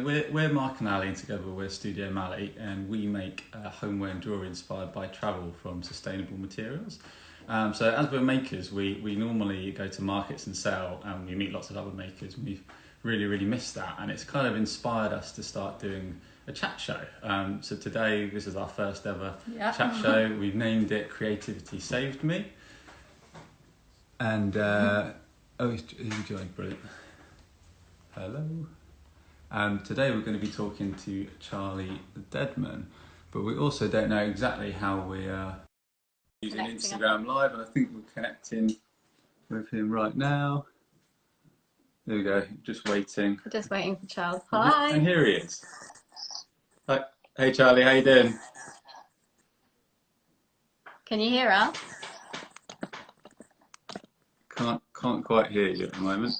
We're Mark and Ali, and together we're Studio Mali, and we make homeware and jewellery inspired by travel from sustainable materials. So as we're makers, we normally go to markets and sell, and we meet lots of other makers. And we've really missed that, and it's kind of inspired us to start doing a chat show. So today, this is our first ever chat show. We've named it Creativity Saved Me. And, who's joined? Brilliant. Hello. Today we're going to be talking to Charlie Dedman, but we also don't know exactly how we are using Instagram Live, and I think we're connecting with him right now. There we go, just waiting. Just waiting for Charles. Hi. And here he is. Hi. Hey Charlie, how you doing? Can you hear us? Can't quite hear you at the moment.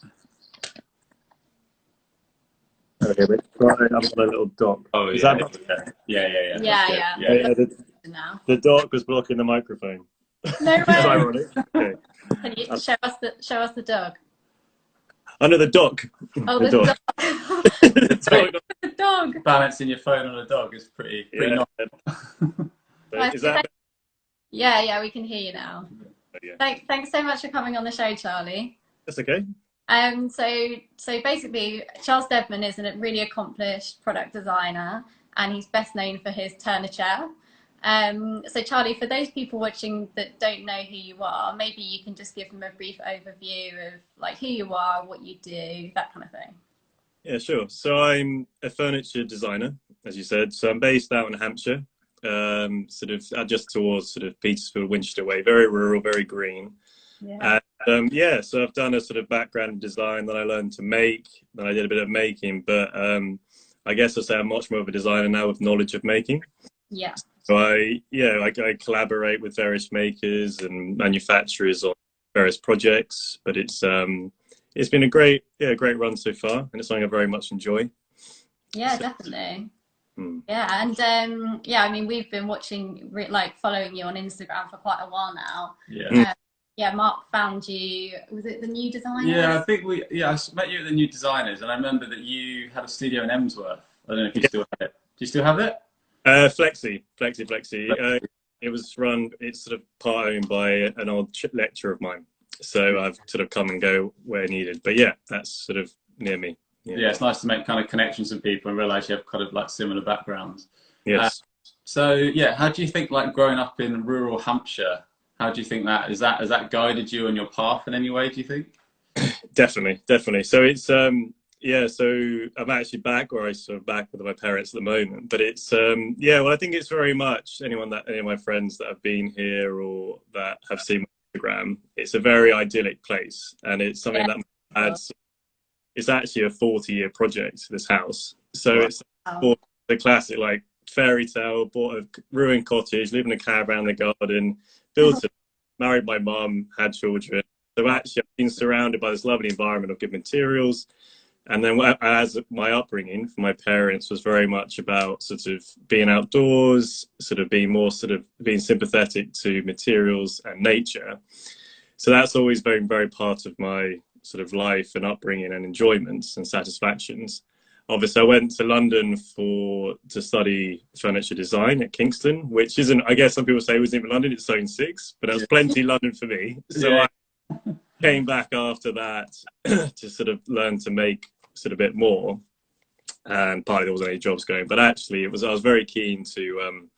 Okay, but I'm on a little dock. Oh, Is yeah. that Yeah. Now. The dock was blocking the microphone. No way. It's ironic. Okay. Can you show us the dog? Oh no, the dock. Oh, the dog. The dog. Balancing your phone on a dog is pretty Yeah. Is that? Yeah, we can hear you now. Yeah. Thanks so much for coming on the show, Charlie. That's okay. So basically, Charles Dedman is a really accomplished product designer, and he's best known for his Turner chair. So Charlie, for those people watching that don't know who you are, maybe you can just give them a brief overview of like who you are, what you do, that kind of thing. Yeah, sure. So I'm a furniture designer, as you said. So I'm based out in Hampshire, sort of just towards sort of Petersfield, Winchester way, very rural, very green. Yeah. So I've done a sort of background in design, then I learned to make, then I did a bit of making, but I guess I'd say I'm much more of a designer now with knowledge of making. Yeah. So I collaborate with various makers and manufacturers on various projects, but it's been a great run so far, and it's something I very much enjoy. Yeah, definitely. Hmm. Yeah, and I mean, we've been following you on Instagram for quite a while now. Yeah. Yeah, Mark found you. Was it the New Designers? Yeah, I think I met you at the New Designers, and I remember that you had a studio in Emsworth. I don't know if you still have it. Do you still have it? Flexi. It's sort of part owned by an old lecturer of mine. So I've sort of come and go where needed. But yeah, that's sort of near me. Yeah, it's nice to make kind of connections with people and realize you have kind of like similar backgrounds. Yes. So yeah, how do you think like growing up in rural Hampshire, how do you think has that guided you on your path in any way, do you think? Definitely. So it's so I'm actually back with my parents at the moment. But it's well, I think it's very much any of my friends that have been here or that have seen my Instagram, it's a very idyllic place, and it's something that adds. It's actually a 40-year project, this house. So it's the classic like fairy tale, bought a ruined cottage, lived in a caravan in the garden, built it, married my mum, had children. So actually I've been surrounded by this lovely environment of good materials. And then as my upbringing for my parents was very much about sort of being outdoors, being sympathetic to materials and nature. So that's always been very part of my sort of life and upbringing and enjoyments and satisfactions. Obviously, I went to London to study furniture design at Kingston, which isn't, I guess some people say it wasn't even London, it's Zone 6, but it was plenty London for me. So I came back after that to sort of learn to make sort of a bit more. And partly there wasn't any jobs going, but actually I was very keen to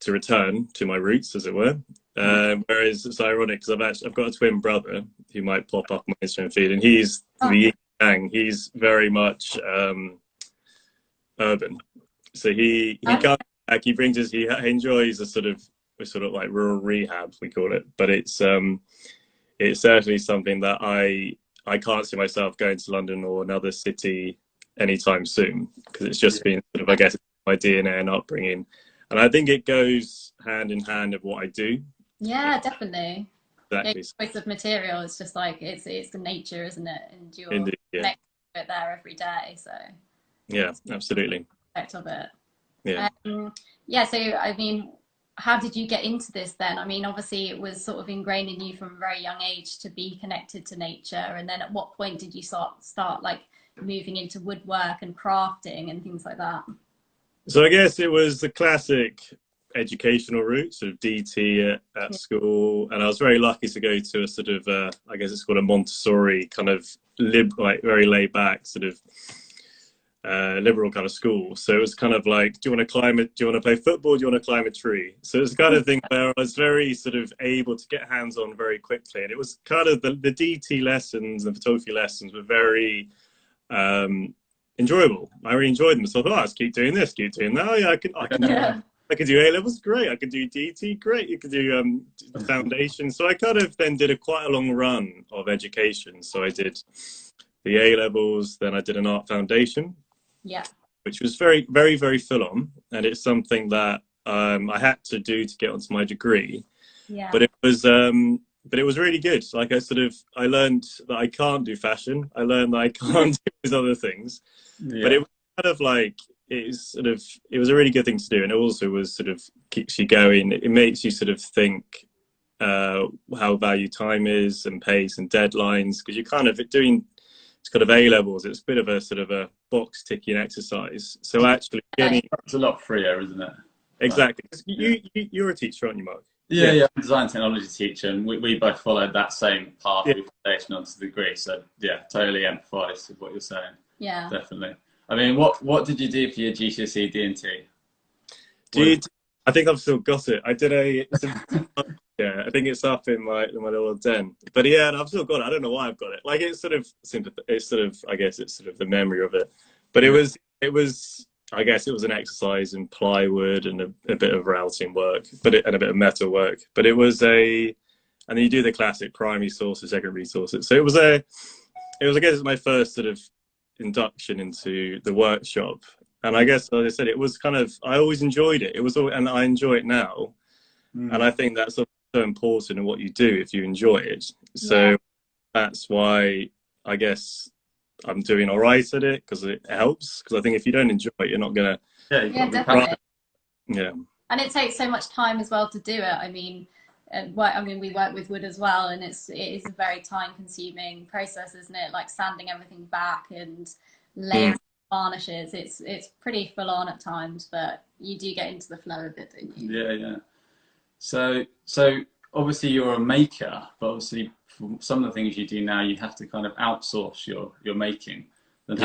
return to my roots, as it were. Whereas it's ironic because I've got a twin brother who might pop up on my Instagram feed, and he's the yin yang. He's very much urban, so he comes back. He enjoys a sort of like rural rehab, we call it. But it's certainly something that I can't see myself going to London or another city anytime soon, because it's just been sort of, I guess, my DNA and upbringing, and I think it goes hand in hand of what I do. Yeah, definitely. Exactly. The choice of material is just like it's the nature, isn't it? And you're Indeed, connected to it there every day. So yeah, absolutely. Aspect of it. Yeah. So I mean, how did you get into this then? I mean, obviously it was sort of ingrained in you from a very young age to be connected to nature, and then at what point did you start like moving into woodwork and crafting and things like that? So I guess it was the classic educational route, sort of DT at school, and I was very lucky to go to a sort of I guess it's called a Montessori kind of like very laid back sort of liberal kind of school. So it was kind of like, do you want to climb it? Do you want to play football? Do you want to climb a tree? So it's the kind of thing where I was very sort of able to get hands on very quickly, and it was kind of the DT lessons and photography lessons were very enjoyable. I really enjoyed them. So I thought, let's keep doing this, keep doing that. Oh, yeah, I could do A levels, great. I could do DT, great. You could do the foundation. So I kind of then did quite a long run of education. So I did the A levels, then I did an art foundation, which was very, very, very full on, and it's something that I had to do to get onto my degree. But it was really good. Like I learned that I can't do fashion. I learned that I can't do these other things. But it was kind of like, it was a really good thing to do. And it also was sort of keeps you going. It makes you sort of think how value time is and pace and deadlines, because you're kind of doing, it's kind of A levels. It's a bit of a sort of a box ticking exercise. So actually it's a lot freer, isn't it? Exactly. You're a teacher, aren't you, Mark? Yeah, I'm a design technology teacher, and we both followed that same path with foundation onto the degree. So yeah, totally empathise with what you're saying. Yeah, definitely. I mean, what did you do for your GCSE D&T? I think I've still got it. I did I think it's up in my little den. But yeah, and I've still got it. I don't know why I've got it. Like I guess it's sort of the memory of it. But it was I guess it was an exercise in plywood and a bit of routing work, and a bit of metal work. But it was and then you do the classic primary sources, secondary sources. So I guess my first sort of induction into the workshop. And I guess, as I said, it was kind of, I always enjoyed it. And I enjoy it now. And I think that's so important in what you do if you enjoy it. So that's why I guess I'm doing all right at it, because it helps. Because I think if you don't enjoy it, you're not going to... Yeah, definitely. Yeah. And it takes so much time as well to do it. I mean, we work with wood as well, and it is a very time-consuming process, isn't it? Like sanding everything back and layering varnishes. It's pretty full on at times, but you do get into the flow of it, don't you? Yeah. So obviously you're a maker, but obviously for some of the things you do now, you have to kind of outsource your making. And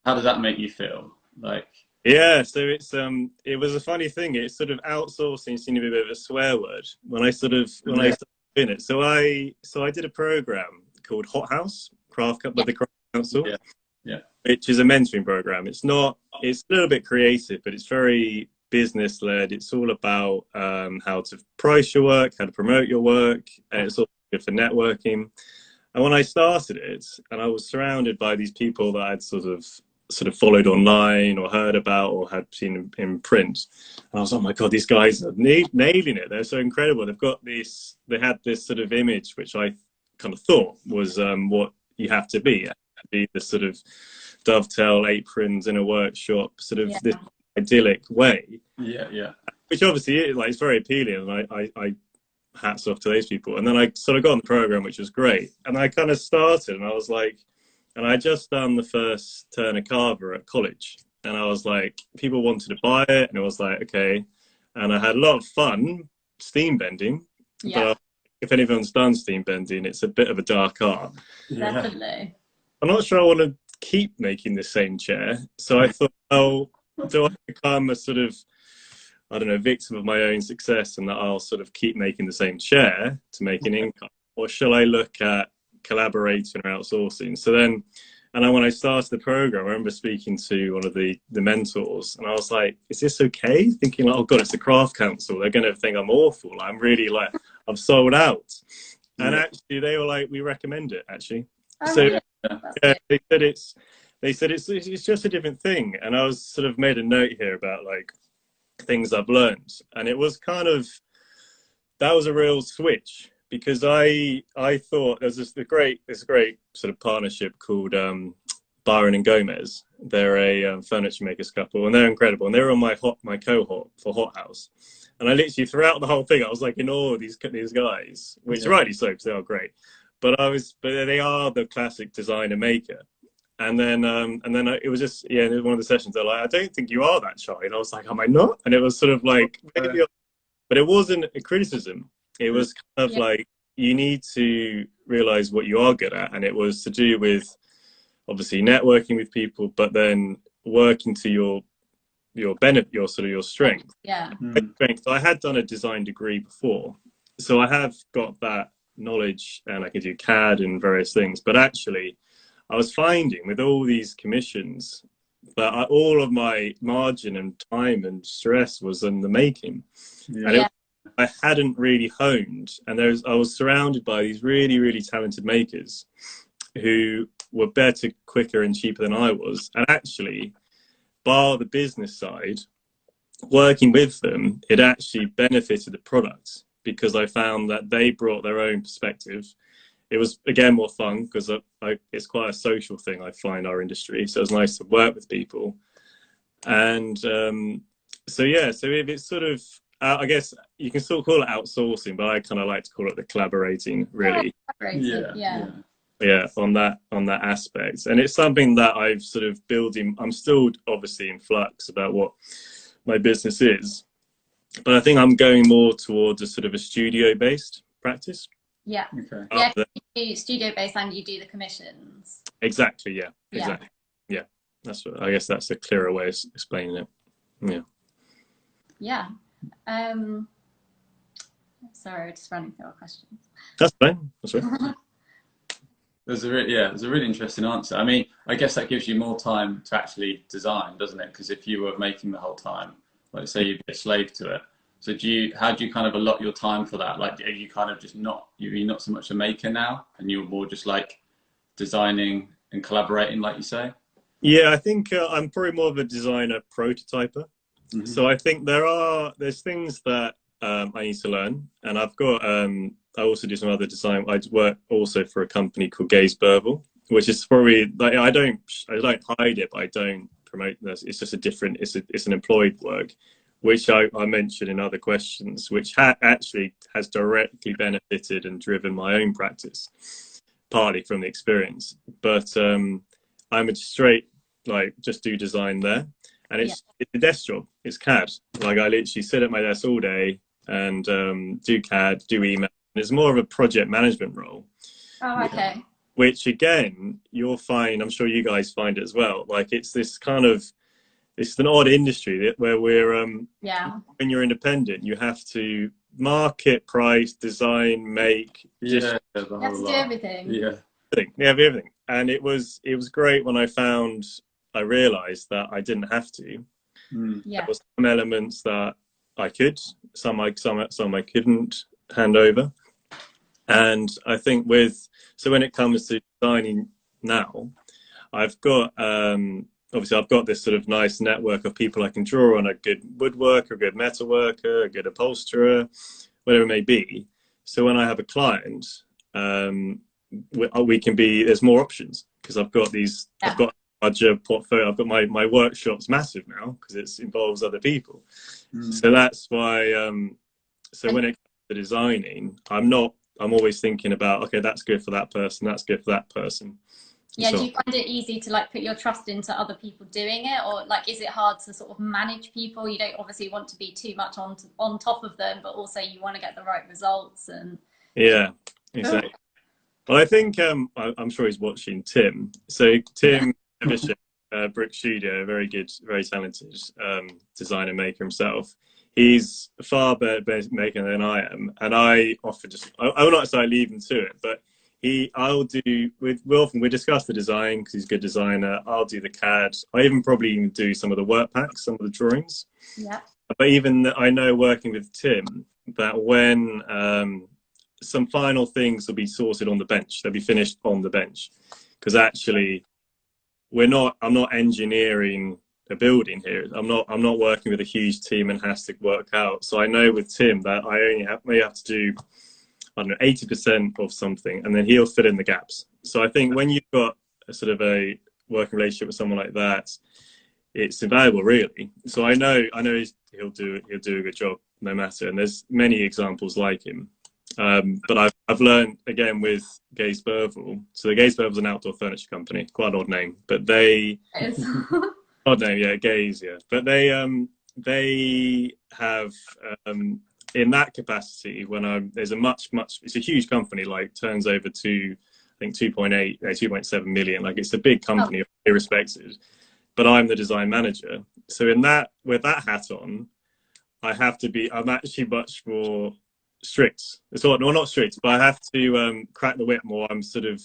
how does that make you feel? Like, yeah, so it was a funny thing. It's sort of outsourcing seemed to be a bit of a swear word when I started doing it. So I did a program called Hot House with the Craft Council, which is a mentoring program. It's a little bit creative, but it's very business led. It's all about how to price your work, how to promote your work, and it's all good for networking. And when I started it, and I was surrounded by these people that I'd sort of followed online or heard about or had seen in print, and I was, oh my god, these guys are nailing it. They're so incredible. They had this sort of image which I kind of thought was what you have to be this sort of dovetail aprons in a workshop, sort of this idyllic way. Which obviously it's very appealing, and I hats off to those people. And then I sort of got on the program, which was great, and I kind of started, and I was like, and I just done the first Turner Carver at college, and I was like, people wanted to buy it, and it was like, okay. And I had a lot of fun steam bending, but if anyone's done steam bending, it's a bit of a dark art. Definitely. I'm not sure I want to keep making the same chair, so I thought, oh, do I become a sort of, I don't know, victim of my own success, and that I'll sort of keep making the same chair to make an income, or shall I look at collaborating or outsourcing? So then, and when I started the program, I remember speaking to one of the mentors, and I was like, is this okay? Thinking like, oh god, it's the Craft Council, they're going to think I'm awful, I'm really like, I'm sold out. And actually they were like, we recommend it actually. They said it's just a different thing. And I was sort of made a note here about like things I've learned, and it was kind of, that was a real switch, because I thought there's a great sort of partnership called Byron and Gomez. They're a furniture makers couple, and they're incredible, and they were on my cohort for Hot House. And I literally, throughout the whole thing, I was like in awe of these guys, which rightly so, because they are great. But they are the classic designer maker. it was just, yeah, in one of the sessions, they're like, I don't think you are that shy. And I was like, am I not? And it was sort of like, maybe, but it wasn't a criticism. It was kind of like, you need to realize what you are good at. And it was to do with obviously networking with people, but then working to your benefit, your strength. Yeah. Strength. I had done a design degree before, so I have got that knowledge, and I can do CAD and various things. But actually, I was finding with all these commissions that all of my margin and time and stress was in the making, and I hadn't really honed. And I was surrounded by these really, really talented makers who were better, quicker, and cheaper than I was. And actually, bar the business side, working with them, it actually benefited the product because I found that they brought their own perspective. It was, again, more fun because it's quite a social thing, I find, our industry. So it was nice to work with people. And so if it's sort of, I guess you can still call it outsourcing, but I kind of like to call it the collaborating, really. Yeah, on that aspect. And it's something that I've sort of building. I'm still obviously in flux about what my business is, but I think I'm going more towards a sort of a studio-based practice. Yeah. Okay. Yeah, you do studio-based and you do the commissions. Exactly. Yeah. Exactly. Yeah. That's what, I guess that's a clearer way of explaining it. Yeah. Yeah. Sorry, just running through our questions. That's fine. That's right. There's a really interesting answer. I mean, I guess that gives you more time to actually design, doesn't it? Because if you were making the whole time, like say you'd be a slave to it. So how do you kind of allot your time for that? Like, are you kind of just you're not so much a maker now, and you're more just like designing and collaborating, like you say? Yeah, I think I'm probably more of a designer prototyper. Mm-hmm. So I think there's things that I need to learn, and I've got I also do some other design. I work also for a company called Gaze Burble, which is probably like I don't hide it, but I don't promote this. It's just it's an employed work, which I mentioned in other questions, which actually has directly benefited and driven my own practice, partly from the experience. But I'm a straight just do design there, and it's a desk job. It's CAD. Like I literally sit at my desk all day and do CAD, do email. It's more of a project management role. Oh, okay. Which again, you'll find, I'm sure you guys find it as well. Like it's this kind of, it's an odd industry where we're, when you're independent, you have to market, price, design, make. You have to do everything. Yeah, everything. And it was great when I realized that I didn't have to. There was some elements that I could, some I couldn't hand over. And I think so when it comes to designing now, I've got obviously I've got this sort of nice network of people I can draw on, a good woodworker, a good metal worker, a good upholsterer, whatever it may be. So when I have a client, there's more options because I've got I've got a larger portfolio. I've got my workshop's massive now because it involves other people. So that's why so when it comes to designing, I'm always thinking about, okay, that's good for that person, that's good for that person. Yeah, do you find it easy to put your trust into other people doing it, or is it hard to sort of manage people? You don't obviously want to be too much on top of them, but also you want to get the right results. And yeah, exactly. Well, I think I'm sure he's watching Tim. So Tim Bishop, Brick Studio, very good, very talented designer maker himself. He's far better maker than I am, and I often I will not say I leave him to it, but we discuss the design because he's a good designer. I'll do the CAD. I probably even do some of the work packs, some of the drawings. Yeah. But even I know working with Tim that when some final things will be sorted on the bench, they'll be finished on the bench, because actually I'm not engineering a building here. I'm not working with a huge team and has to work out. So I know with Tim that I may have to do, I don't know, 80% of something, and then he'll fill in the gaps. So I think when you've got a sort of a working relationship with someone like that, it's invaluable, really. So I know he'll do a good job no matter. And there's many examples like him. But I've learned again with Gaze Burville. So the Gaze Burville's an outdoor furniture company, quite an odd name, but they odd name, yeah, Gaze, yeah. But they have in that capacity there's a much it's a huge company, like turns over to I think 2.7 million. Like it's a big company, irrespective. But I'm the design manager, so with that hat on, I'm actually much more strict. Not strict, but I have to crack the whip more. I'm sort of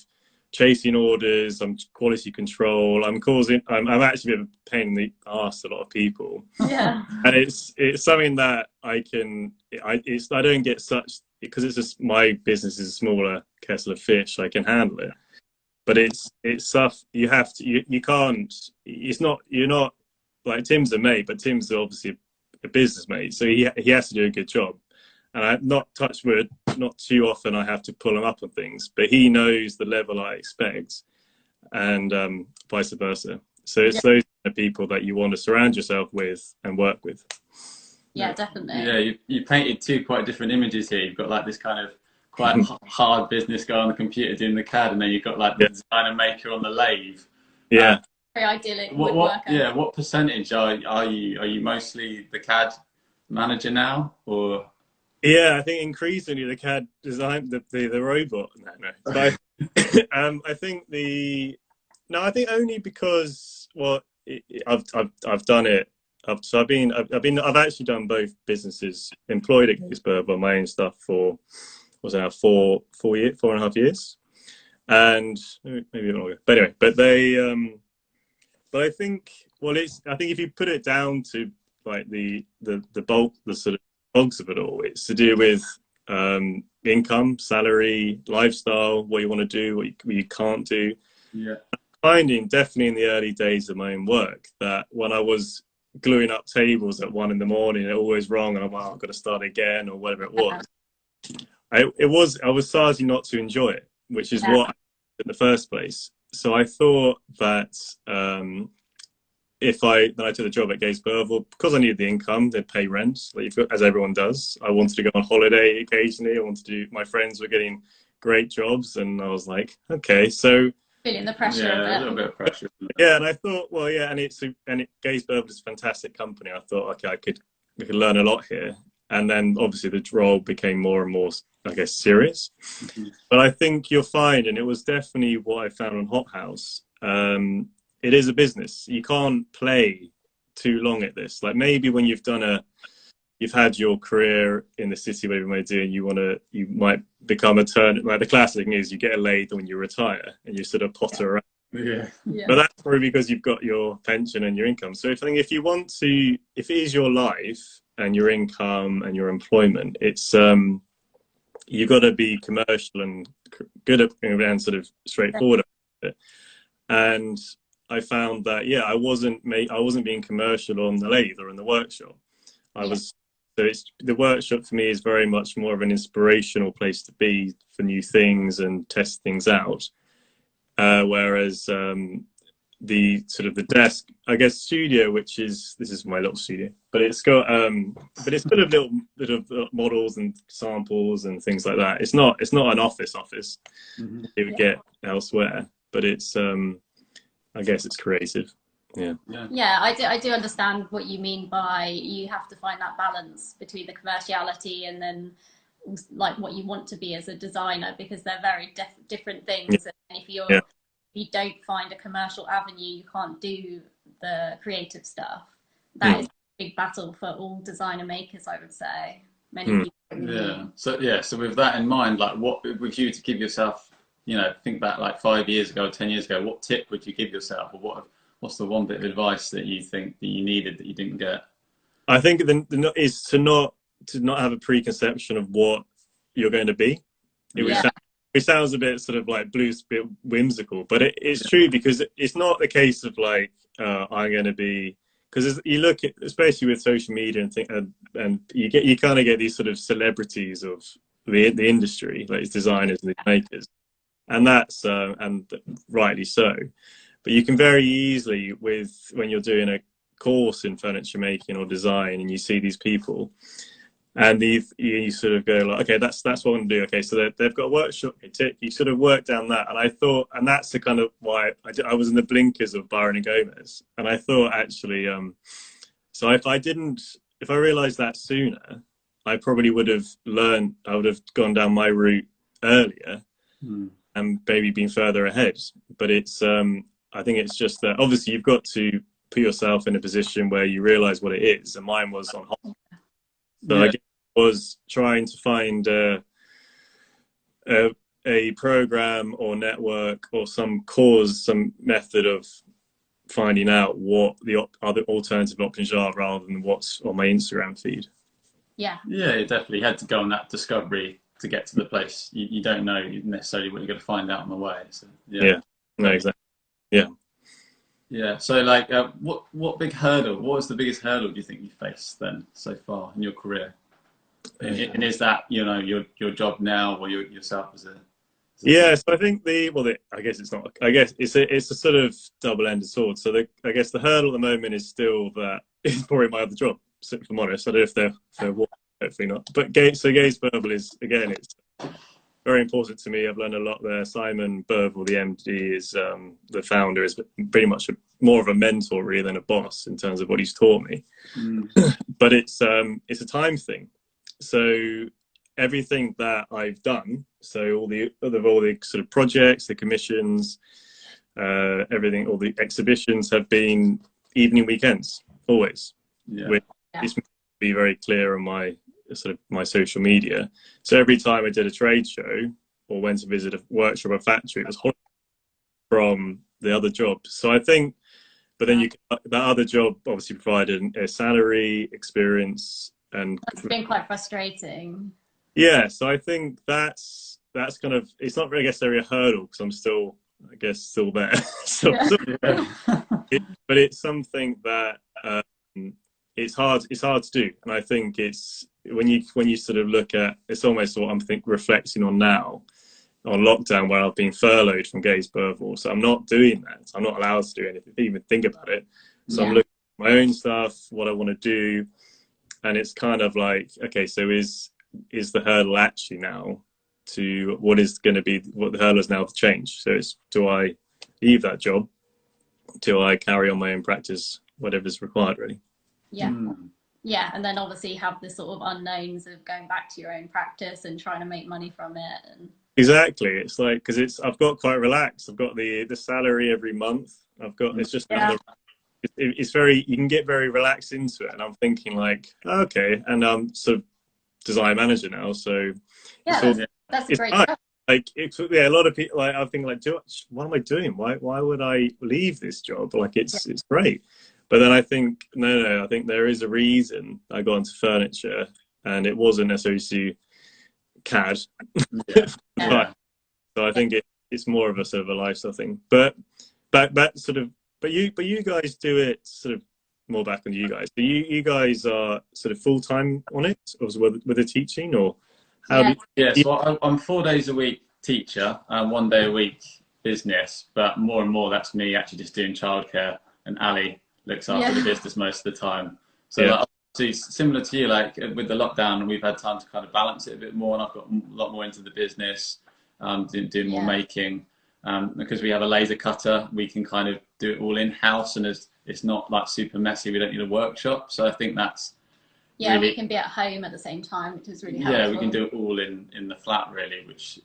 chasing orders. I'm quality control. I'm actually a bit of a pain in the arse to a lot of people. Yeah. And it's something that I don't get such, because it's just my business is a smaller kettle of fish. I can handle it, but it's stuff you have to. You can't. You're not like Tim's a mate, but Tim's obviously a business mate, so he has to do a good job. And I not touch wood, not too often I have to pull him up on things, but he knows the level I expect, and vice versa. So it's those kind of people that you want to surround yourself with and work with. Yeah, definitely. Yeah, you painted two quite different images here. You've got like this kind of quite hard business guy on the computer doing the CAD, and then you've got like the designer maker on the lathe. Yeah. Very idyllic. What percentage are you mostly the CAD manager now, or? Yeah, I think increasingly the CAD design, the robot. No. But I think I think only because I've done it. I've actually done both businesses, employed at Gaze Burville on my own stuff for was now 4.5 years, and maybe longer. But anyway, but I think I think if you put it down to like the bulk, the sort of bugs of it all, it's to do with income, salary, lifestyle, what you want to do, what you can't do. Yeah. Finding definitely in the early days of my own work that when I was gluing up tables at 1 a.m, it always wrong, and I'm like, I've got to start again, or whatever it was. I was starting not to enjoy it, which is what I did in the first place. So I thought that then I took the job at Gaze Burville, because I needed the income, they'd pay rent, as everyone does. I wanted to go on holiday occasionally. My friends were getting great jobs, and I was like, okay, so feeling the pressure a little bit of pressure. Yeah, and I thought, Gaze Burville is a fantastic company. I thought, okay, we could learn a lot here. And then obviously the role became more and more, I guess, serious. Mm-hmm. But I think you'll find, and it was definitely what I found on Hot House, it is a business. You can't play too long at this. Like maybe when you've had your career in the city, whatever you might do, and you might become a turn. Like the classic thing is you get a lathe when you retire and you sort of potter around. Yeah. But that's probably because you've got your pension and your income. So if it is your life and your income and your employment, it's you've got to be commercial and good at and sort of straightforward about it. And I found that I wasn't being commercial on the lathe or in the workshop. The workshop for me is very much more of an inspirational place to be for new things and test things out. Whereas the sort of the desk, I guess, studio, this is my little studio, but it's got a little models and samples and things like that. It's not an office mm-hmm. You would get elsewhere, but it's I guess it's creative. Yeah, I do understand what you mean by you have to find that balance between the commerciality and then like what you want to be as a designer, because they're very different things. And if you don't find a commercial avenue, you can't do the creative stuff. That is a big battle for all designer makers, I would say. Many people. So with that in mind, like what would you to give yourself, think back like 5 years ago, 10 years ago, what tip would you give yourself, or what's the one bit of advice that you think that you needed that you didn't get? I think is to not have a preconception of what you're going to be. It sounds a bit sort of like blues, bit whimsical, but it's true, because it's not the case of like I'm going to be, because you look at, especially with social media and you kind of get these sort of celebrities of the industry, like designers and makers, and that's and rightly so. But you can very easily, when you're doing a course in furniture making or design, and you see these people, And you sort of go like, okay, that's what I'm gonna do. Okay, so they've got a workshop. Okay, tick. You sort of work down that, and I thought, and that's the kind of why I was in the blinkers of Byron and Gomez, and I thought actually, so if I realised that sooner, I probably would have learned. I would have gone down my route earlier, and maybe been further ahead. But it's, I think it's just that obviously you've got to put yourself in a position where you realise what it is, and mine was on hold. So I guess it was trying to find a program or network or some method of finding out what the other alternative options are rather than what's on my Instagram feed. Yeah. Yeah, you definitely had to go on that discovery to get to the place. You don't know necessarily what you're going to find out on the way. So yeah. No, exactly. Yeah. Yeah. So like, what was the biggest hurdle do you think you faced then so far in your career? And is that, your job now, or yourself as a yeah, so I think I guess it's not. I guess it's a sort of double-ended sword. So I guess the hurdle at the moment is still that it's probably my other job. So if I'm honest, I don't know if they're hopefully not. But Gaze Verbal is, again, it's very important to me. I've learned a lot there. Simon Burville, the MD, is the founder, is pretty much more of a mentor really than a boss in terms of what he's taught me. But it's a time thing. So everything that I've done, so all the sort of projects, the commissions, everything, all the exhibitions have been evening weekends, always. Which is to be very clear on my social media. So every time I did a trade show or went to visit a workshop or factory, it was holiday from the other job. So I think, but then that other job obviously provided a salary, experience, and it's been quite frustrating. Yeah, so I think that's kind of, it's not really necessarily a hurdle because I'm still, I guess, still there. But it's something that it's hard to do, and I think it's when you sort of look at, it's almost what I'm reflecting on now on lockdown, where I've been furloughed from Gaze Burville, so I'm not doing that. I'm not allowed to do anything, even think about it. So I'm looking at my own stuff, what I want to do, and it's kind of like, okay, so is the hurdle actually now to what the hurdle is now to change? So it's, do I leave that job? Do I carry on my own practice, whatever's required, really? Yeah, and then obviously have the sort of unknowns of going back to your own practice and trying to make money from it. Exactly. It's like, because I've got quite relaxed. I've got the salary every month. It's just it's very, you can get very relaxed into it, and I'm thinking like, okay, and I'm sort of design manager now, so that's a great job. Like a lot of people, like, I think like, what am I doing? Why would I leave this job? Like it's great. But then I think no, I think there is a reason I got into furniture, and it wasn't necessarily CAD. So I think it's more of a sort of a lifestyle thing. But you guys do it sort of more back on you guys. So you guys are sort of full time on it, or with the teaching, or how? So I'm 4 days a week teacher and 1 day a week business, but more and more that's me actually just doing childcare, and Ali looks after the business most of the time. So like, similar to you, like with the lockdown, we've had time to kind of balance it a bit more, and I've got a lot more into the business, doing more making. Because we have a laser cutter, we can kind of do it all in-house, and it's not like super messy. We don't need a workshop. So I think that's really, we can be at home at the same time, which is really helpful. Yeah, we can do it all in the flat, really, which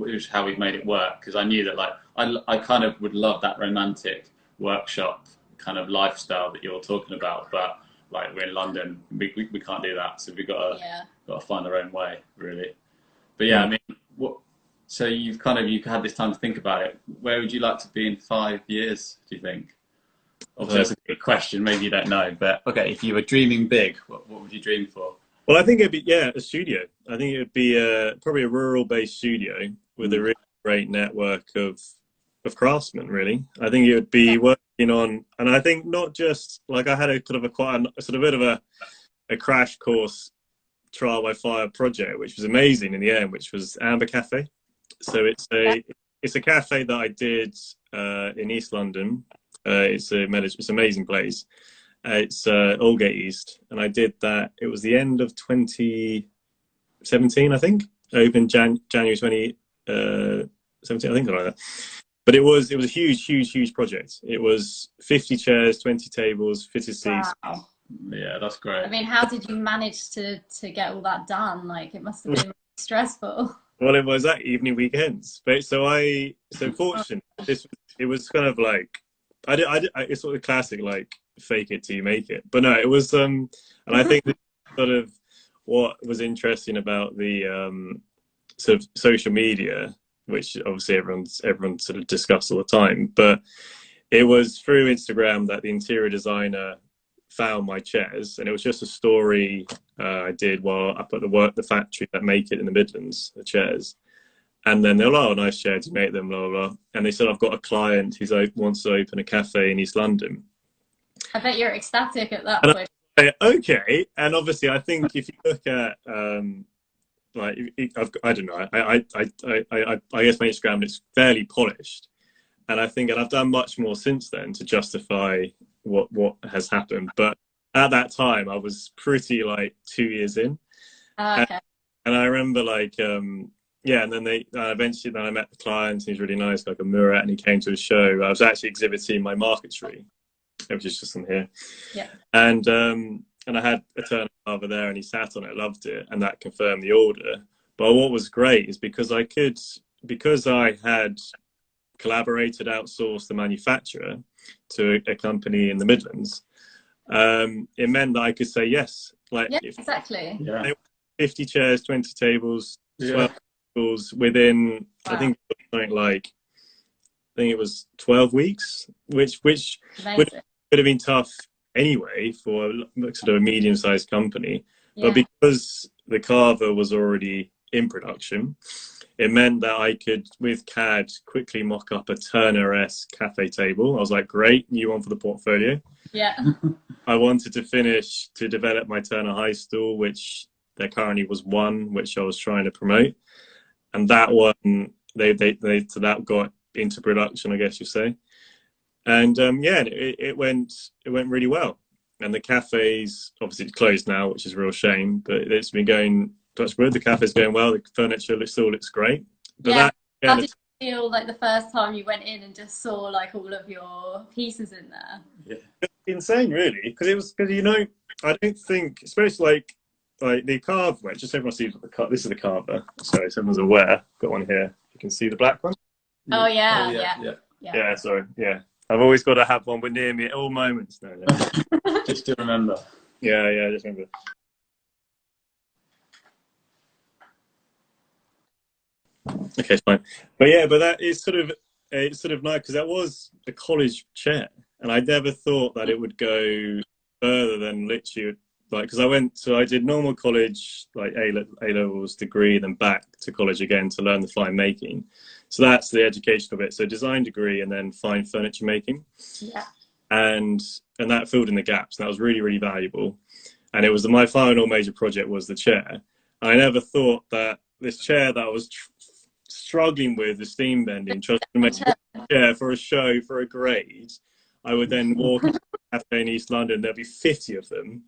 is how we've made it work. Because I knew that, like, I kind of would love that romantic workshop kind of lifestyle that you're talking about, but like we're in London, we can't do that. So we've got to find our own way, really. But I mean, so you've had this time to think about it. Where would you like to be in 5 years, do you think? Obviously, that's a big question. Maybe you don't know, but okay, if you were dreaming big, what would you dream for? Well, I think it'd be a studio. I think it would be probably a rural-based studio with a really great network of craftsmen. Really, I think it would be working on, and I think not just like, I had a kind of a sort of bit of a crash course trial by fire project, which was amazing in the end, which was Amber Cafe. So it's a cafe that I did in East London. It's an amazing place, It's Aldgate East, and I did that. It was the end of 2017, I think. I opened January 2017, I think, something like that. But it was a huge project. It was 50 chairs, 20 tables, 50 seats. Wow. Yeah, that's great. I mean, how did you manage to get all that done? Like, it must have been stressful. Well, it was that evening weekends. But so fortunately, it was kind of like it's sort of classic, like, fake it till you make it. But no, it was and I think that sort of what was interesting about the sort of social media, which obviously everyone sort of discussed all the time, but it was through Instagram that the interior designer found my chairs, and it was just a story I did while up at the factory that make it in the Midlands, the chairs. And then they're like, "Oh, nice chairs, you make them, blah, blah, blah." And they said, "I've got a client who wants to open a cafe in East London." I bet you're ecstatic at that point. Okay, and obviously I think if you look at like, I don't know, I guess my Instagram is fairly polished, and I've done much more since then to justify what has happened. But at that time I was pretty like 2 years in. Okay. And I remember like yeah, and then eventually I met the client. He was really nice, like a Murat, and he came to a show. I was actually exhibiting my marquetry, which is just on here. Yeah. And I had a turner over there, and he sat on it, loved it, and that confirmed the order. But what was great is because I had collaborated, outsourced the manufacturer to a company in the Midlands, it meant that I could say yes. Like, yeah, exactly. Yeah. 50 chairs, 20 tables, 12 tables within, wow. I think it was 12 weeks, which would have been tough anyway for sort of a medium-sized company. Yeah. But because the carver was already in production, it meant that I could, with CAD, quickly mock up a Turner-esque cafe table. I was like, great, new one for the portfolio. Yeah. I wanted to develop my Turner high stool, which there currently was one, which I was trying to promote. And that one, so that got into production, I guess you say. And yeah, it went really well. And the cafes, obviously it's closed now, which is a real shame, but it's been going, touch wood, the cafe's going well, the furniture still looks great. But yeah. How did you feel like the first time you went in and just saw like all of your pieces in there? Yeah. Insane, really, because I don't think, especially like the carver, just so everyone sees this is the carver, so everyone's aware. Got one here. You can see the black one. Oh yeah. Yeah, sorry, yeah. I've always got to have one near me at all moments. No. Just to remember. Yeah, just remember. Okay, fine. But yeah, that is it's sort of nice because that was a college chair, and I never thought that it would go further than literally like, because I did normal college, like A-levels degree, then back to college again to learn the fine making. So that's the educational bit. So design degree and then fine furniture making. Yeah. And that filled in the gaps. And that was really, really valuable. And it was my final major project was the chair. I never thought that this chair that I was struggling with, the steam bending, trying to make a chair for a show, for a grade, I would then walk into a cafe in East London, there'd be 50 of them,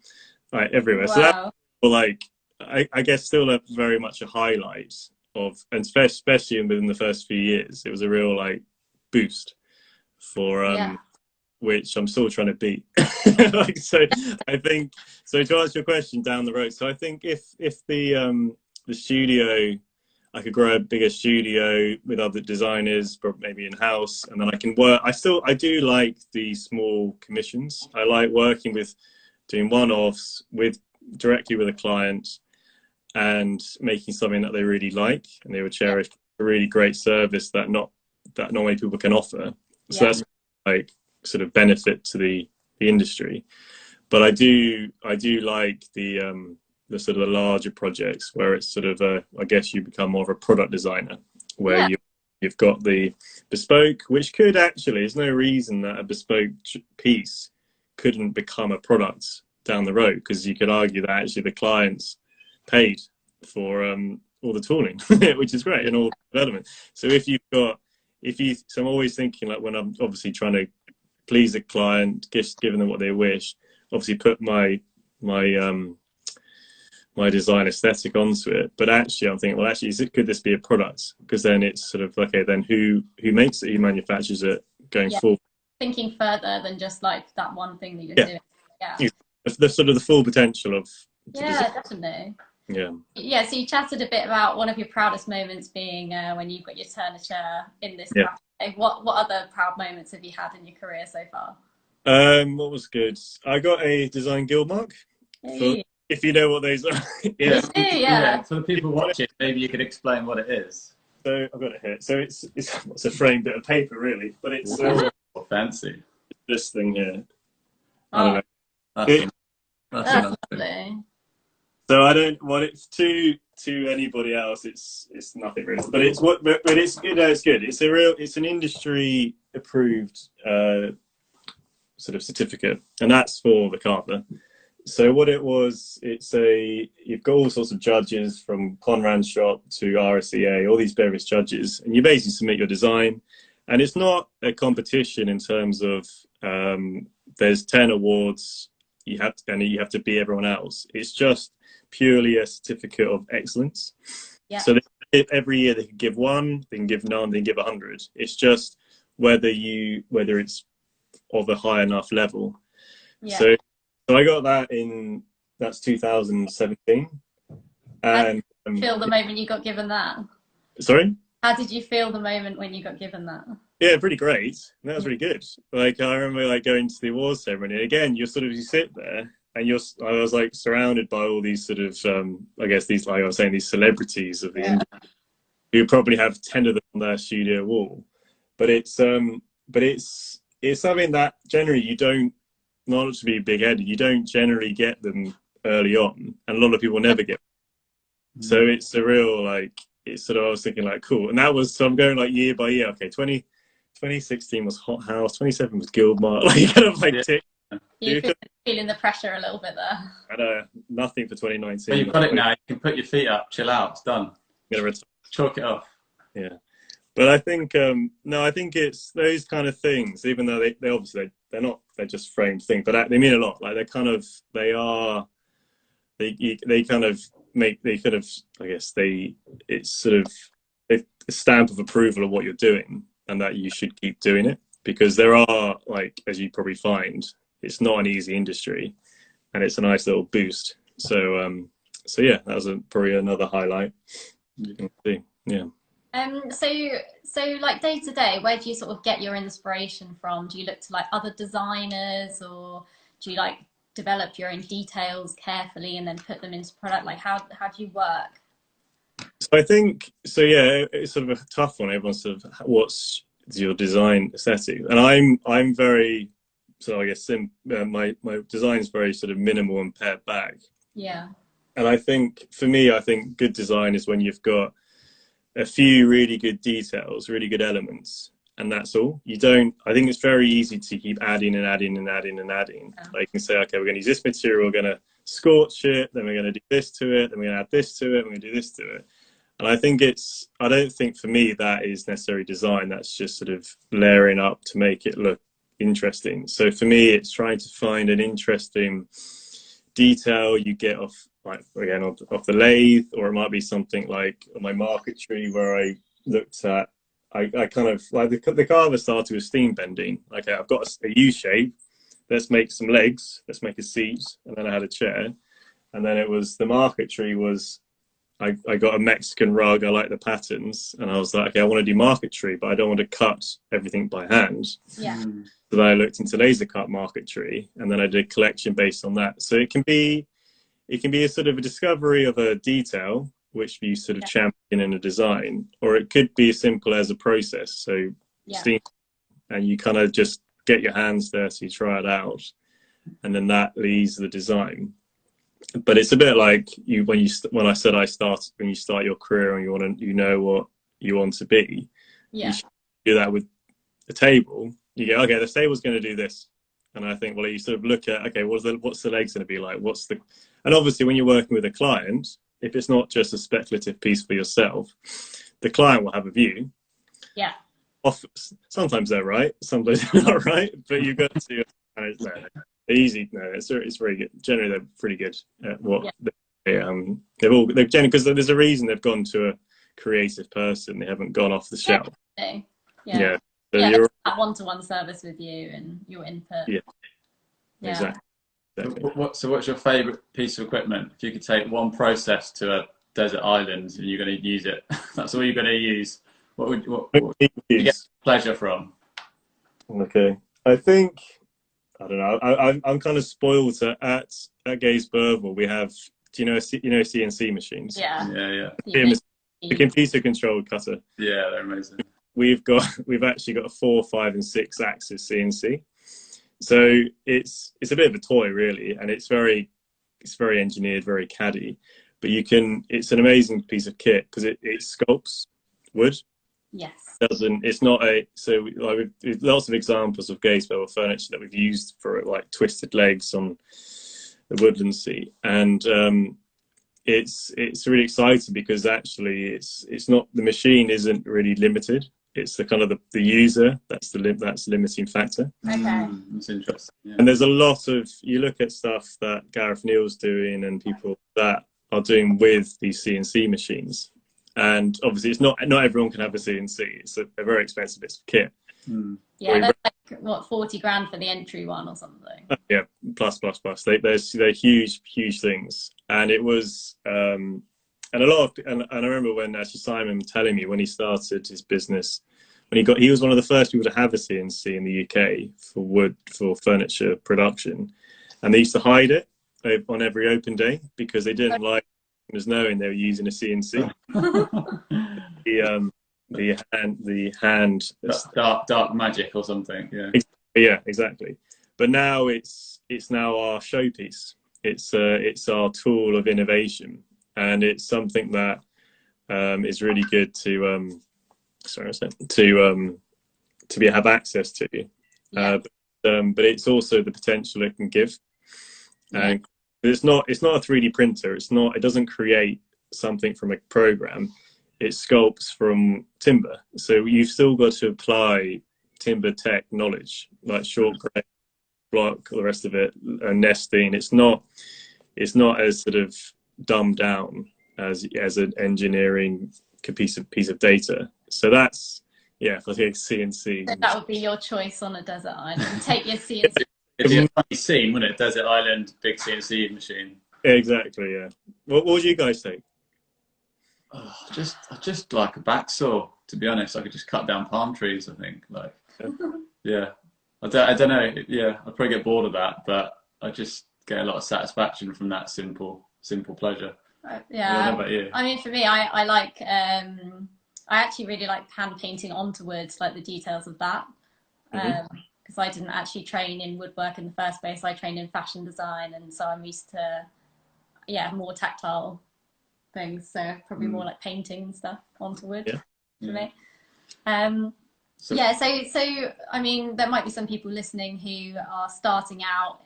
like everywhere. Wow. So that, like, I guess still very much a highlight of, and especially within the first few years, it was a real like boost for which I'm still trying to beat. Like, so I think, so to answer your question down the road, so I think if the studio, I could grow a bigger studio with other designers, maybe in-house, and then I can work. I do like the small commissions. I like working with, doing one-offs directly with a client and making something that they really like and they would cherish, a really great service that not many people can offer. So that's like sort of benefit to the industry. But I do like the sort of the larger projects where it's sort of I guess you become more of a product designer where you've got the bespoke, which could actually, there's no reason that a bespoke piece couldn't become a product down the road, because you could argue that actually the clients paid for all the tooling, which is great, and all the development. So so I'm always thinking, like, when I'm obviously trying to please the client, just giving them what they wish, obviously put my my design aesthetic onto it. But actually, I'm thinking, well, actually, could this be a product? Because then it's sort of okay. Then who makes it? Who manufactures it going forward? Thinking further than just like that one thing that you're doing. Yeah. The sort of the full potential of. Yeah, definitely. Yeah. Yeah. So you chatted a bit about one of your proudest moments being when you got your Turner chair in this. Yeah. What other proud moments have you had in your career so far? What was good? I got a design guild mark. If you know what those are. Yeah. For the people watching, maybe you could explain what it is. So I've got it here. So it's a framed bit of paper, really, but it's fancy. This thing here. Oh, I don't know. That's lovely. So I don't want it to anybody else. It's nothing really, but it's it's good. It's an industry approved sort of certificate, and that's for the carver. So what it was, you've got all sorts of judges from Conran's shop to RSEA, all these various judges, and you basically submit your design, and it's not a competition in terms of there's 10 awards you have to beat everyone else. It's just purely a certificate of excellence. Yeah. So every year they can give 1, they can give none, they can give 100. It's just whether it's of a high enough level. Yeah. So I got that that's 2017. And feel the moment you got given that? Sorry? How did you feel the moment when you got given that? Yeah, pretty great. That was really good. Like I remember going to the awards ceremony. Again, you sit there and I was like surrounded by all these sort of I guess these, like I was saying, these celebrities of the industry who probably have 10 of them on their studio wall. But it's something that generally you don't, not to be big-headed, you don't generally get them early on, and a lot of people never get them. So it's a real, like, it's sort of, I was thinking like, cool. And that was, so I'm going like year by year. Okay, 2016 was Hot House, 27 was Guildmart, like kind of like You're feeling the pressure a little bit there. And nothing for 2019. But you've got it now, you can put your feet up, chill out, it's done. Chalk it off. Yeah. But I think, no, I think it's those kind of things, even though they obviously, they're just framed things, but they mean a lot. Like they kind of make, I guess it's sort of a stamp of approval of what you're doing and that you should keep doing it, because there are, like, as you probably find, it's not an easy industry and it's a nice little boost. So yeah, that was probably another highlight. You can see. Yeah. So like day to day, where do you sort of get your inspiration from? Do you look to like other designers, or do you like develop your own details carefully and then put them into product? Like how do you work? So I think, yeah, it's sort of a tough one. Everyone's sort of, what's your design aesthetic? And I'm very, so I guess my design is very sort of minimal and pared back. Yeah. And I think for me, good design is when you've got a few really good details, really good elements, and that's all. I think it's very easy to keep adding and adding and adding and adding. Like you can say, okay, we're going to use this material, we're going to scorch it, then we're going to do this to it, then we're going to add this to it, we're going to do this to it. And I don't think for me that is necessarily design. That's just sort of layering up to make it look interesting. So for me, it's trying to find an interesting detail you get off, like, again, off the lathe, or it might be something like on my marquetry where I looked at, I kind of, like the carver started with steam bending. Okay, I've got a U shape, let's make some legs, let's make a seat, and then I had a chair. And then it was, the marquetry was, I got a Mexican rug, I like the patterns, and I was like, okay, I want to do marquetry, but I don't want to cut everything by hand. Yeah. So then I looked into laser cut marquetry, and then I did a collection based on that. So it can be a sort of a discovery of a detail which you sort of champion in a design, or it could be as simple as a process. So steam, and you kind of just get your hands dirty, try it out, and then that leads the design. But it's a bit like when you start your career and you know what you want to be. Yeah. You should do that with the table. You go, okay, the table's going to do this, and I think, well, you sort of look at, okay, what's the legs going to be like? And obviously, when you're working with a client, if it's not just a speculative piece for yourself, the client will have a view. Yeah. Sometimes they're right, sometimes they're not right, but you've got to manage that. easy. No, it's very good. Generally, they're pretty good at what Yeah. they've generally, because there's a reason they've gone to a creative person. They haven't gone off the shelf. Yeah. Yeah. So Yeah, you're that one-to-one service with you and your input. Yeah. Yeah. Exactly. So what's your favourite piece of equipment? If you could take one process to a desert island and you're going to use it, that's all you're going to use. What would you get pleasure from? Okay, I think I don't know. I'm kind of spoiled at Gaze Burville. We have, do you know CNC machines? Yeah. Yeah. The computer controlled cutter. Yeah, they're amazing. We've actually got a 4, 5, and 6 axis CNC. So it's a bit of a toy really, and it's very engineered, very caddy. But it's an amazing piece of kit because it sculpts wood. Yes. It's not so like we've lots of examples of Gaze Burville furniture that we've used for like twisted legs on the woodland seat, and it's really exciting because actually it's not, the machine isn't really limited. It's the kind of the user that's the limiting factor. Okay. That's interesting. Yeah. And there's a lot of, you look at stuff that Gareth Neal's doing and people that are doing with these CNC machines, and obviously it's not everyone can have a CNC. It's a very expensive bit of kit. Yeah, that's like what, 40 grand for the entry one or something. Yeah, plus. They're huge things, and it was and I remember when actually Simon telling me when he started his business, he was one of the first people to have a CNC in the UK for furniture production, and they used to hide it on every open day because they didn't like customers knowing they were using a CNC. the hand dark magic or something. Yeah, exactly. But now it's now our showpiece. It's our tool of innovation, and it's something that is really good to have access to. Yeah. But it's also the potential it can give. And it's not a 3D printer. It doesn't create something from a program. It sculpts from timber. So you've still got to apply timber tech knowledge, like short grade, block, the rest of it, nesting. It's not as sort of dumbed down as an engineering piece of data. So that's, if I take CNC. So that would be your choice on a desert island. Take your CNC. It'd be a funny scene, wouldn't it? Desert island, big CNC machine. Exactly, yeah. What would you guys take? Oh, just like a back saw, to be honest. I could just cut down palm trees, I think. Like, yeah. I don't know. Yeah, I'd probably get bored of that, but I just get a lot of satisfaction from that simple pleasure. Yeah. I don't know about you. I mean, for me, I like, I actually really like hand painting onto wood, like the details of that. Because I didn't actually train in woodwork in the first place. I trained in fashion design, and so I'm used to, more tactile things. So probably more like painting and stuff onto wood for me. So I mean, there might be some people listening who are starting out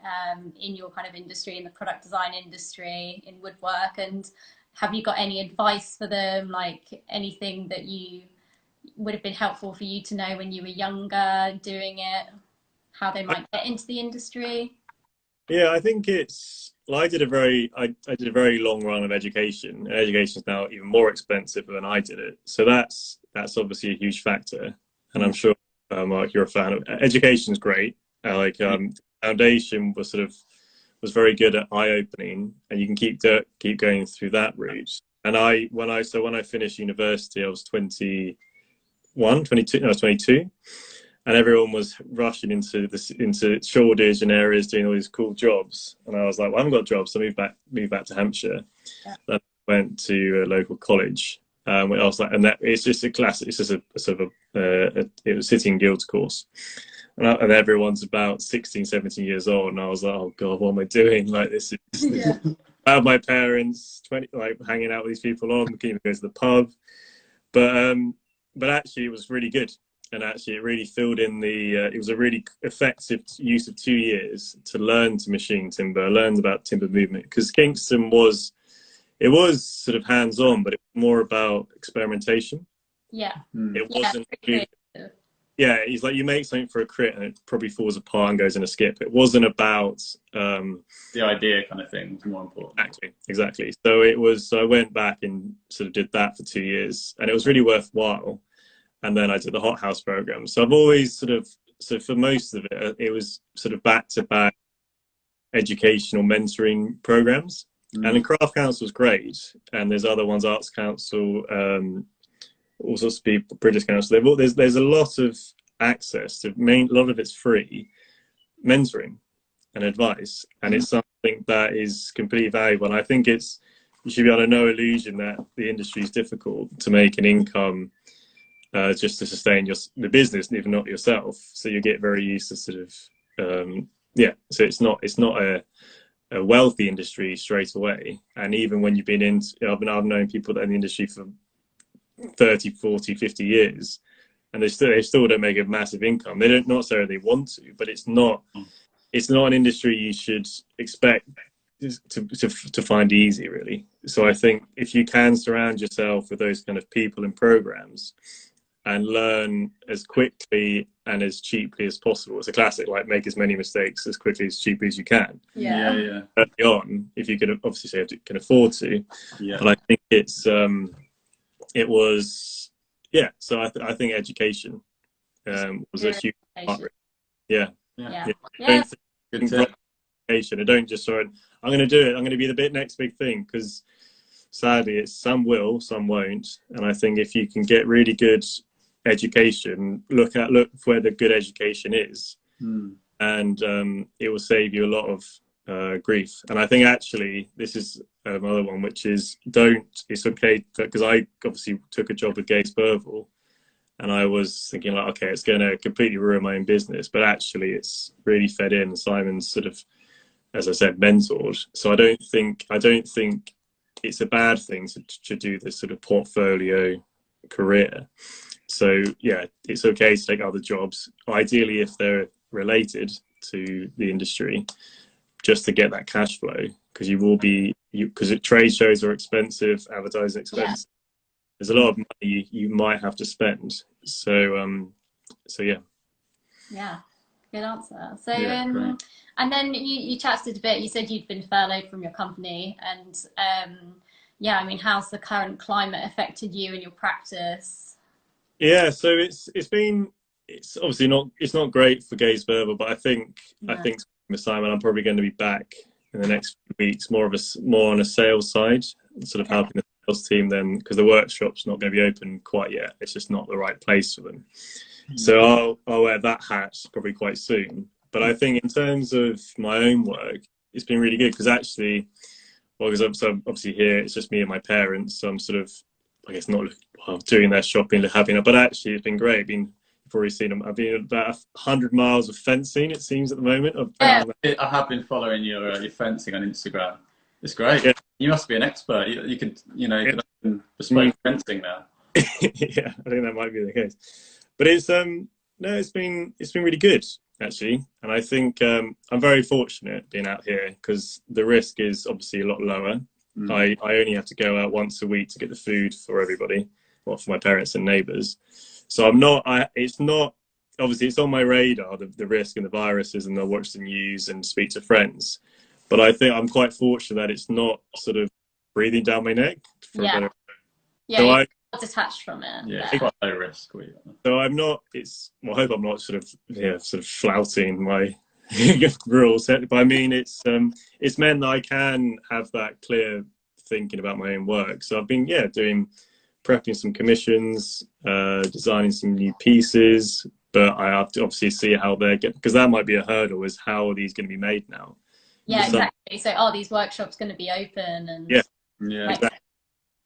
in your kind of industry, in the product design industry, in woodwork, and have you got any advice for them, like anything that you would have been helpful for you to know when you were younger doing it, how they might get into the industry? Yeah, I think I did a very long run of education, and education is now even more expensive than I did it. So that's obviously a huge factor. And I'm sure, Mark, you're a fan of education's great. Foundation was very good at eye-opening, and you can keep going through that route. And when I finished university, I was 22, and everyone was rushing into Shoreditch and areas doing all these cool jobs. And I was like, well, I haven't got jobs, so I moved back to Hampshire. Then I went to a local college. I was like, and that it's just a classic. It's just a sort of it was City and Guilds course, and everyone's about 16, 17 years old, and I was like, oh god, what am I doing? Like this is about my parents, 20, like hanging out with these people on, couldn't even go to the pub, but actually it was really good, and actually it really filled in it was a really effective use of 2 years to learn to machine timber, learn about timber movement, because Kingston was sort of hands-on, but it was more about experimentation. Yeah. It wasn't. yeah, he's like, you make something for a crit and it probably falls apart and goes in a skip. It wasn't about the idea kind of thing was more important. exactly. So it was. So I went back and sort of did that for 2 years, and it was really worthwhile. And then I did the hothouse program. So I've always sort of, so for most of it, it was sort of back-to-back educational mentoring programs. And then Craft Council is great, and there's other ones, Arts Council, all sorts of people, British Council. There's a lot of access to a lot of it's free mentoring and advice, and it's something that is completely valuable. And I think you should be under no illusion that the industry is difficult to make an income just to sustain the business, even not yourself. So you get very used to sort of so it's not a wealthy industry straight away. And even when you've been in, I've known people that are in the industry for 30, 40, 50 years, and they still don't make a massive income. They don't necessarily want to, but it's not an industry you should expect to find easy, really. So I think if you can surround yourself with those kind of people and programs and learn as quickly and as cheaply as possible. It's a classic, like, make as many mistakes as quickly as cheaply as you can. Yeah. Early on, if you can, obviously say you can afford to. Yeah. But I think it was, yeah. So I think education was a huge part of it. Yeah. Good tip. Education. I don't just sort of, I'm going to do it. I'm going to be the next big thing, because sadly, it's some will, some won't. And I think if you can get really good education, look where the good education is, and it will save you a lot of grief. And I think actually this is another one, which is it's okay, because I obviously took a job with Gaze Burville, and I was thinking, like, okay, it's going to completely ruin my own business, but actually it's really fed in. Simon's sort of, as I said, mentored. So I don't think it's a bad thing to do this sort of portfolio career. So yeah, it's okay to take other jobs, ideally if they're related to the industry, just to get that cash flow, because because trade shows are expensive, advertising expensive. There's a lot of money you might have to spend. So yeah. Yeah, good answer. So and then you chatted a bit. You said you'd been furloughed from your company, and I mean, how's the current climate affected you and your practice? Yeah, so it's obviously not great for Gaze Burville, but I think with Simon, I'm probably going to be back in the next few weeks, more on a sales side, sort of helping the sales team then, because the workshop's not going to be open quite yet. It's just not the right place for them. So I'll wear that hat probably quite soon. But I think in terms of my own work, it's been really good, because actually, because I'm obviously here, it's just me and my parents, so I'm sort of, I guess, not doing their shopping, having, but actually it's been great. You've already seen them. I've been about 100 miles of fencing, it seems, at the moment. I have been following your fencing on Instagram. It's great. Yeah. You must be an expert. You could open bespoke fencing now. Yeah, I think that might be the case. But it's it's been really good, actually. And I think I'm very fortunate being out here, because the risk is obviously a lot lower. I only have to go out once a week to get the food for everybody, for my parents and neighbours. So it's not, obviously it's on my radar, the risk and the viruses, and I'll watch the news and speak to friends. But I think I'm quite fortunate that it's not sort of breathing down my neck. Yeah, so you're detached from it. Yeah, it's quite low risk. So I'm not, I hope I'm not sort of flouting my rules, but I mean, it's meant that I can have that clear thinking about my own work. So I've been prepping some commissions, designing some new pieces, but I have to obviously see how they're because that might be a hurdle, is how are these going to be made now? Yeah, exactly. So are these workshops going to be open, and exactly.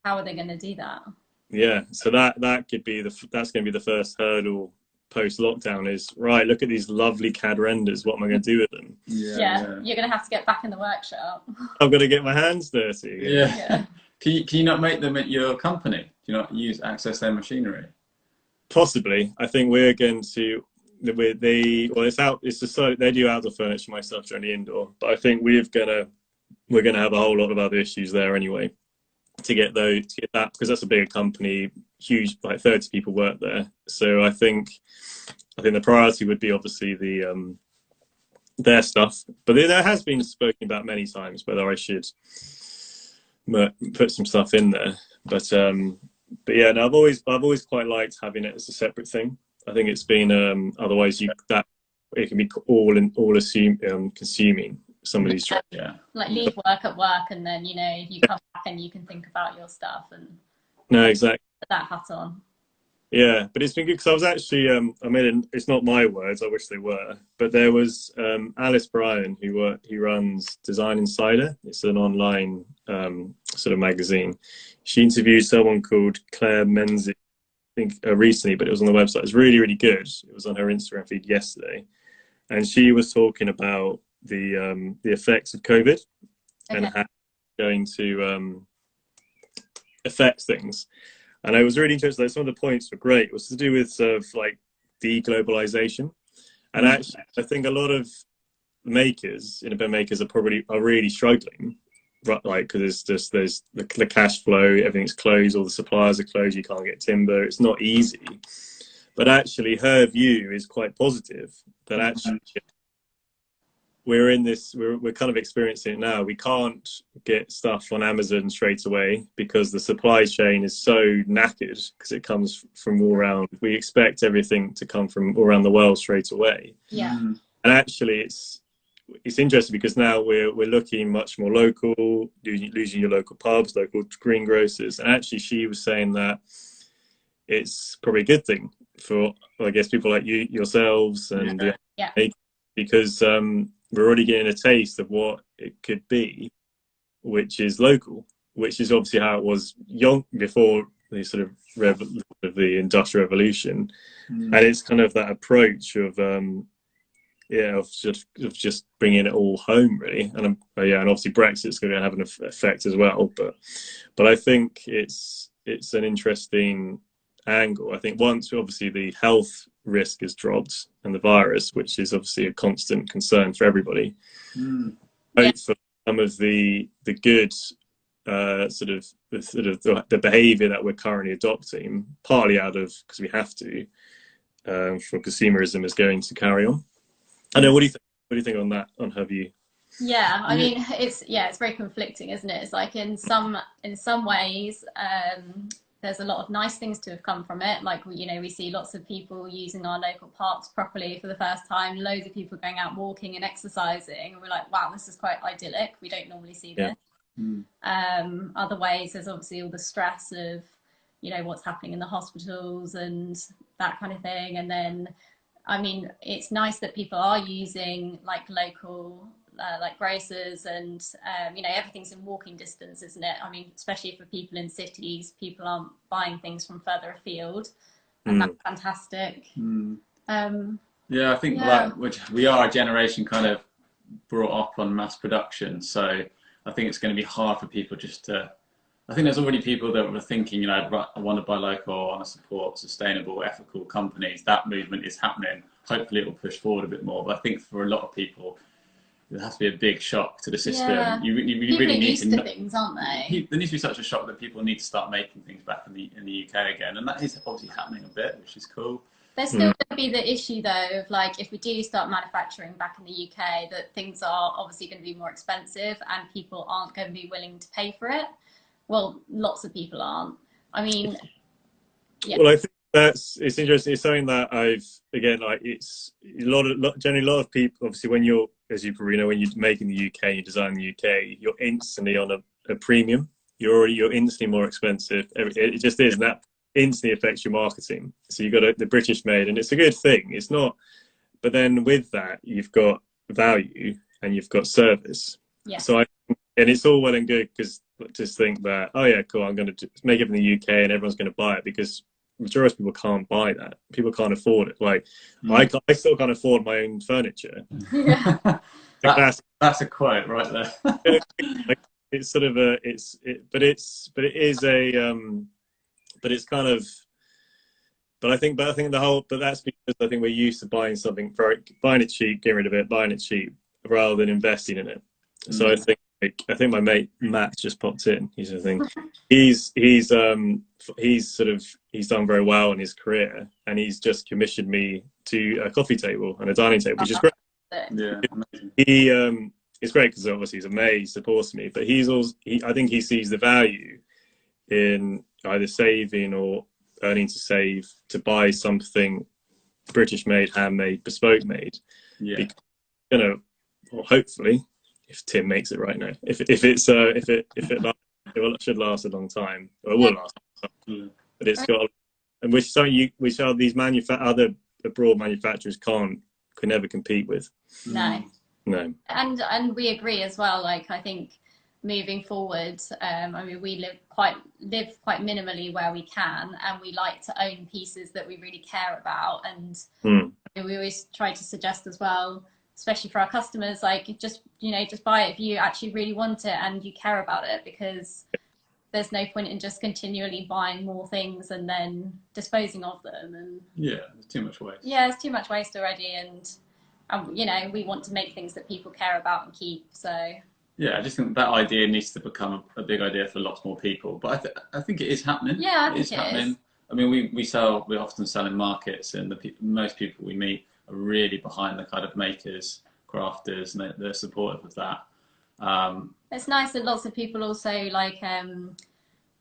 How are they going to do that? Yeah, so that's going to be the first hurdle post lockdown, is right, look at these lovely CAD renders, what am I going to do with them? Yeah, you're going to have to get back in the workshop. I've got to get my hands dirty. Yeah. Can you not make them at your company? Do you not access their machinery? Possibly. I think we're going to they do outdoor furniture, my stuff's only indoor, but I think we're gonna have a whole lot of other issues there anyway, to get that, because that's a bigger company, huge, like 30 people work there. So I think I think the priority would be obviously their stuff, but there has been spoken about many times whether I should put some stuff in there. But yeah, no, I've always quite liked having it as a separate thing. I think it's been otherwise it can be all consuming somebody's job. Yeah. Like leave work at work, and then you come back and you can think about your stuff and No, exactly. put that hat on. Yeah, but it's been good because I was actually it's not my words, I wish they were, but there was Alice Bryan who runs Design Insider. It's an online sort of magazine. She interviewed someone called Claire Menzies, I think recently, but it was on the website. It's really, really good. It was on her Instagram feed yesterday, and she was talking about the effects of COVID and how it's going to affect things. And I was really interested. Some of the points were great. It was to do with like deglobalization, and actually, I think a lot of makers, independent makers, are really struggling, right? Like because there's the cash flow, everything's closed, all the suppliers are closed, you can't get timber. It's not easy. But actually, her view is quite positive. That actually, we're kind of experiencing it now. We can't get stuff on Amazon straight away because the supply chain is so knackered because it comes from all around. We expect everything to come from all around the world straight away. Yeah. And actually it's interesting because now we're looking much more local, losing your local pubs, local greengrocers. And actually she was saying that it's probably a good thing for, I guess, people like yourselves and because we're already getting a taste of what it could be, which is local, which is obviously how it was before the sort of the Industrial Revolution. And it's kind of that approach of just bringing it all home, really. And and obviously Brexit's going to have an effect as well. But I think it's an interesting angle. I think once obviously the health risk is dropped and the virus, which is obviously a constant concern for everybody, hopefully some of the good the behavior that we're currently adopting, partly out of because we have to from consumerism, is going to carry on. I know, what do you think on that, on her view? Yeah, I mean, it's very conflicting, isn't it? It's like in some ways there's a lot of nice things to have come from it. Like, we see lots of people using our local parks properly for the first time, loads of people going out walking and exercising. And we're like, wow, this is quite idyllic. We don't normally see this. Other ways, there's obviously all the stress of, what's happening in the hospitals and that kind of thing. And then, I mean, it's nice that people are using like local like grocers and everything's in walking distance, isn't it? I mean, especially for people in cities, people aren't buying things from further afield, and that's fantastic. I think which we are a generation kind of brought up on mass production, so I think it's going to be hard for people I think there's already people that were thinking, I want to buy local, I want to support sustainable, ethical companies. That movement is happening. Hopefully it will push forward a bit more, but I think for a lot of people it has to be a big shock to the system. Yeah. You really need used to things, aren't they? There needs to be such a shock that people need to start making things back in the UK again, and that is obviously happening a bit, which is cool. There's still going to be the issue, though, of like, if we do start manufacturing back in the UK, that things are obviously going to be more expensive and people aren't going to be willing to pay for it. Well, lots of people aren't. I mean, Well, I think it's interesting. It's something that it's generally a lot of people, obviously, when you're, as you probably know, when you make in the UK, you design in the UK, you're instantly on a premium. You're instantly more expensive. It just is, and that instantly affects your marketing. So you've got the British made, and it's a good thing. It's not, but then with that, you've got value and you've got service. Yeah. So and it's all well and good because just think that, oh yeah, cool, I'm going to make it in the UK and everyone's going to buy it, because majority of people can't buy that. People can't afford it. Like I still can't afford my own furniture. That's a quote right there. It's sort of that's because I think we're used to buying something buying it cheap, getting rid of it, buying it cheap, rather than investing in it. So I think like, I think my mate Matt just popped in. He's, I think he's done very well in his career, and he's just commissioned me to a coffee table and a dining table, which is great. Yeah, amazing. It's great because obviously he's amazing, he supports me, but I think he sees the value in either saving or earning to save to buy something British made, handmade, bespoke made. Yeah. Because, you know, well, hopefully, if Tim makes it right now, if it should last a long time, or it will last, but it's got, and which are these other abroad manufacturers can never compete with. No. And we agree as well. Like, I think moving forward, I mean, we live quite minimally where we can, and we like to own pieces that we really care about. And we always try to suggest as well, especially for our customers, like just buy it if you actually really want it and you care about it, because there's no point in just continually buying more things and then disposing of them. And there's too much waste. Yeah, it's too much waste already, and we want to make things that people care about and keep. So yeah, I just think that idea needs to become a big idea for lots more people. But I think it is happening. Yeah, I think it is happening. I mean, we often sell in markets, and most people we meet are really behind the kind of makers, crafters, and they're supportive of that. It's nice that lots of people also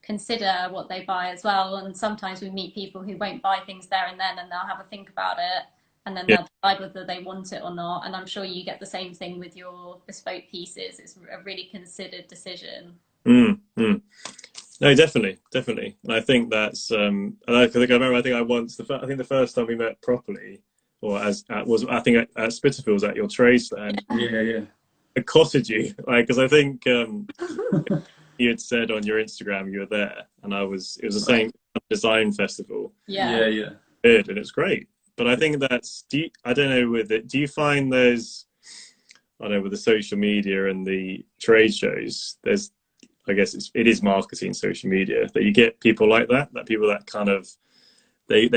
consider what they buy as well. And sometimes we meet people who won't buy things there and then, and they'll have a think about it, and then they'll decide whether they want it or not. And I'm sure you get the same thing with your bespoke pieces. It's a really considered decision. No, definitely. And I think that's I think the first time we met properly, or at Spitalfields at your trade stand. Yeah. I accosted you, because I think you had said on your Instagram you were there, and it was the same design festival. Yeah. And it's great. But I think do you find there's, I don't know, with the social media and the trade shows, I guess it is marketing, social media, that you get people like that people that kind of, they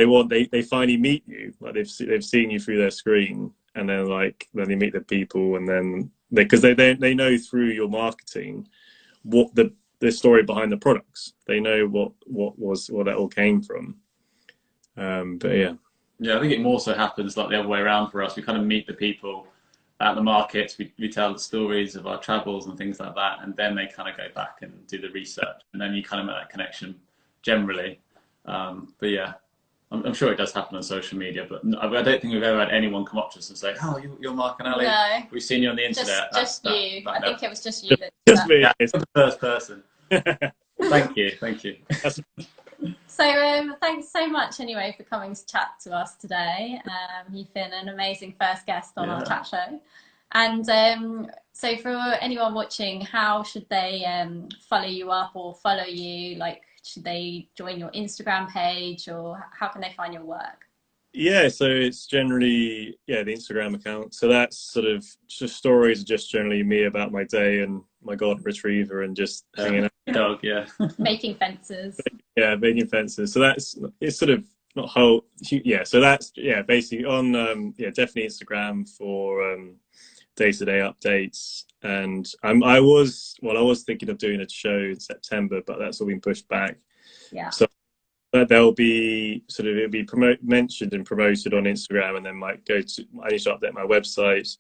finally meet you, like they've seen you through their screen, and then they meet the people, and then because they know through your marketing what the story behind the products. They know what that all came from. But I think it more so happens like the other way around for us. We kind of meet the people at the markets, we tell the stories of our travels and things like that, and then they kind of go back and do the research, and then you kind of make that connection generally. But yeah, I'm sure it does happen on social media, but I don't think we've ever had anyone come up to us and say, "Oh, you're Mark and Ali. No. We've seen you on the internet." Just you. I think it was just you. just me. Yeah, it's the first person. Thank you. So thanks so much anyway for coming to chat to us today. You've been an amazing first guest on our chat show. And so for anyone watching, how should they follow you up or follow you? Like, should they join your Instagram page, or how can they find your work? Yeah, so it's generally the Instagram account. So that's sort of just stories, just generally me about my day and my golden retriever and just hanging out. Dog, Making fences. Yeah, making fences. So it's sort of not whole. So that's basically on definitely Instagram for day-to-day updates. And I was thinking of doing a show in September, but that's all been pushed back. Yeah. So it'll be mentioned and promoted on Instagram, and then I need to update my website.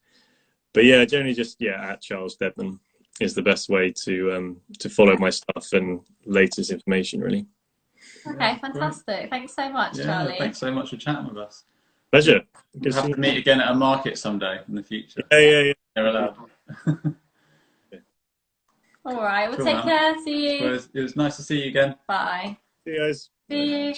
But generally just at Charles Dedman is the best way to follow my stuff and latest information, really. Okay, fantastic. Great. Thanks so much, Charlie. Thanks so much for chatting with us. Pleasure. We'll have to meet again at a market someday in the future. Yeah. They're allowed. All right, well, take care. See you. It was nice to see you again. Bye. See you guys. See you.